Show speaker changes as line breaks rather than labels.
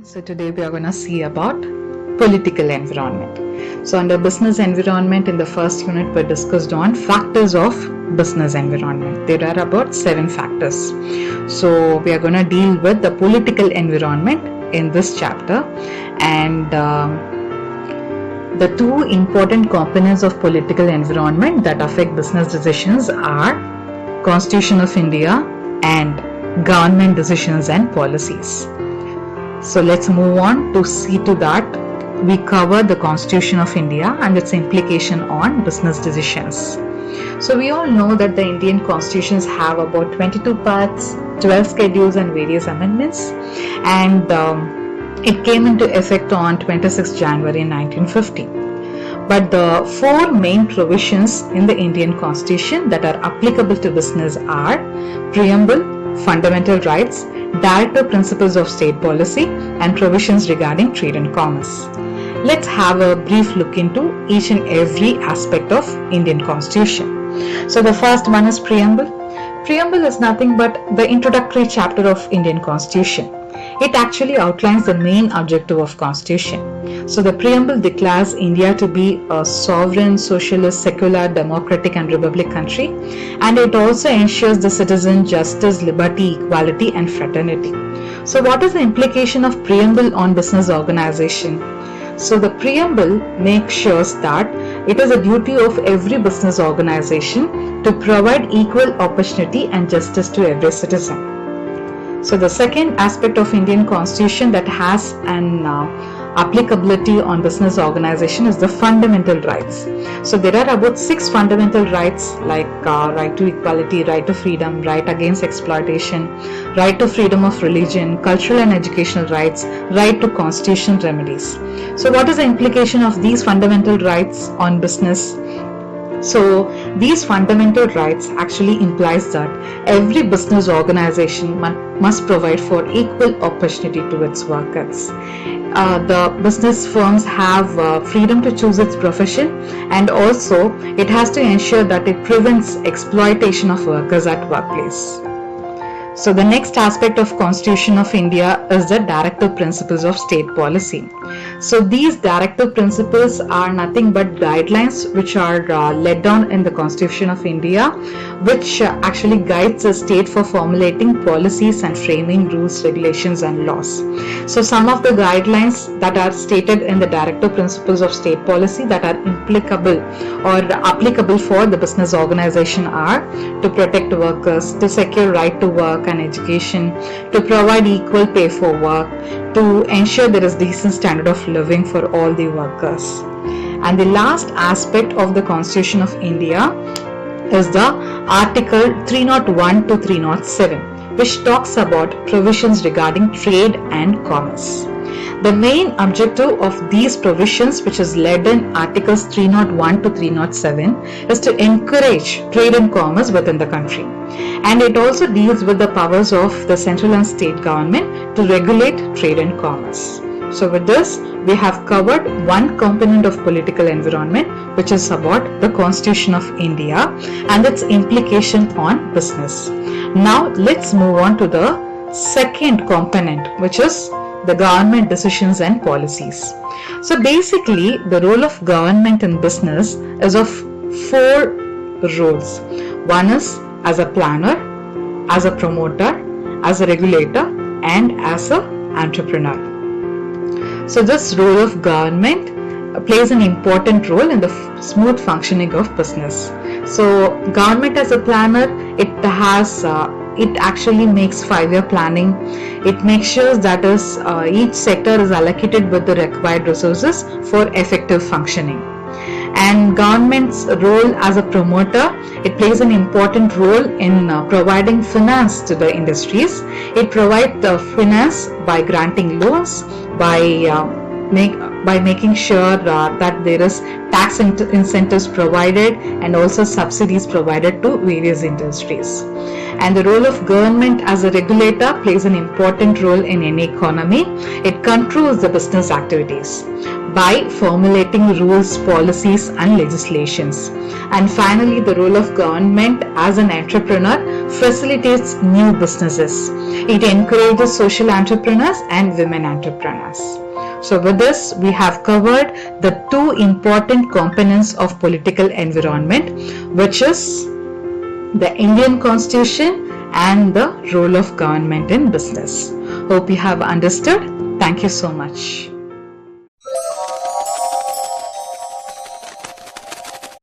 So today we are going to see about political environment. So under business environment, in the first unit we discussed on factors of business environment. There are about 7 factors. So we are going to deal with the political environment in this chapter, and the two important components of political environment that affect business decisions are Constitution of India and government decisions and policies. So let's move on to see to that we cover the Constitution of India and its implication on business decisions. So we all know that the Indian constitutions have about 22 parts, 12 schedules and various amendments, and it came into effect on 26 January 1950. But the 4 main provisions in the Indian constitution that are applicable to business are Preamble, Fundamental Rights, Directive Principles of State Policy, and provisions regarding trade and commerce. Let's have a brief look into each and every aspect of Indian Constitution. So the first one is Preamble. Preamble is nothing but the introductory chapter of Indian Constitution. It actually outlines the main objective of Constitution. So the Preamble declares India to be a sovereign, socialist, secular, democratic and republic country, and it also ensures the citizen justice, liberty, equality and fraternity. So what is the implication of Preamble on business organization? So the Preamble makes sure that it is a duty of every business organization to provide equal opportunity and justice to every citizen. So the second aspect of Indian Constitution that has an applicability on business organization is the fundamental rights. So there are about 6 fundamental rights like right to equality, right to freedom, right against exploitation, right to freedom of religion, cultural and educational rights, right to constitutional remedies. So what is the implication of these fundamental rights on business? So these fundamental rights actually implies that every business organization must provide for equal opportunity to its workers. The business firms have freedom to choose its profession, and also it has to ensure that it prevents exploitation of workers at workplace. So the next aspect of Constitution of India is the Directive Principles of State Policy. So these directive principles are nothing but guidelines which are laid down in the Constitution of India, which actually guides the state for formulating policies and framing rules, regulations and laws. So some of the guidelines that are stated in the Directive Principles of State Policy that are applicable for the business organization are to protect workers, to secure right to work and education, to provide equal pay for work, to ensure there is decent standard of living for all the workers. And the last aspect of the Constitution of India is the Article 301 to 307, which talks about provisions regarding trade and commerce. The main objective of these provisions, which is led in Articles 301 to 307, is to encourage trade and commerce within the country. And it also deals with the powers of the central and state government to regulate trade and commerce. So with this, we have covered one component of political environment, which is about the Constitution of India and its implication on business. Now let's move on to the second component, which is the government decisions and policies. So basically, the role of government in business is of 4 roles. One is as a planner, as a promoter, as a regulator, and as an entrepreneur. So this role of government plays an important role in the smooth functioning of business. So government as a planner, it actually makes 5-year planning. It makes sure that each sector is allocated with the required resources for effective functioning. And government's role as a promoter, it plays an important role in providing finance to the industries. It provides the finance by granting loans, by making sure that there is tax incentives provided and also subsidies provided to various industries. And the role of government as a regulator plays an important role in any economy. It controls the business activities by formulating rules, policies and legislations. And finally, the role of government as an entrepreneur facilitates new businesses. It encourages social entrepreneurs and women entrepreneurs. So with this, we have covered the two important components of political environment, which is the Indian Constitution and the role of government in business. Hope you have understood. Thank you so much.